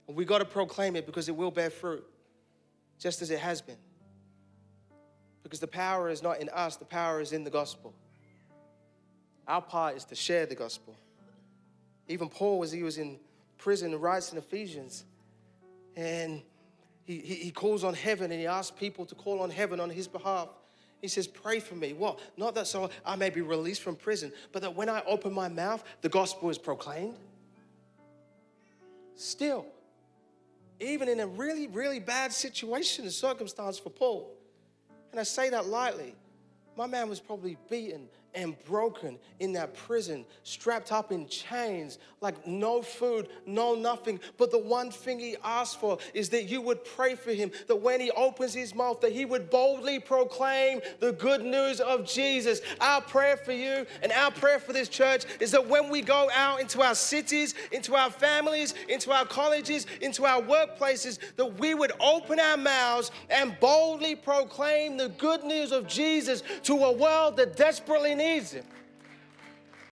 And we got to proclaim it because it will bear fruit, just as it has been. Because the power is not in us, the power is in the gospel. Our part is to share the gospel. Even Paul, as he was in prison, writes in Ephesians, and he calls on heaven and he asks people to call on heaven on his behalf. He says, pray for me. What? Not that so I may be released from prison, but that when I open my mouth, the gospel is proclaimed. Still, even in a really, really bad situation and circumstance for Paul, and I say that lightly, my man was probably beaten and broken in that prison, strapped up in chains, like no food, no nothing. But the one thing he asked for is that you would pray for him, that when he opens his mouth, that he would boldly proclaim the good news of Jesus. Our prayer for you and our prayer for this church is that when we go out into our cities, into our families, into our colleges, into our workplaces, that we would open our mouths and boldly proclaim the good news of Jesus to a world that desperately needs him.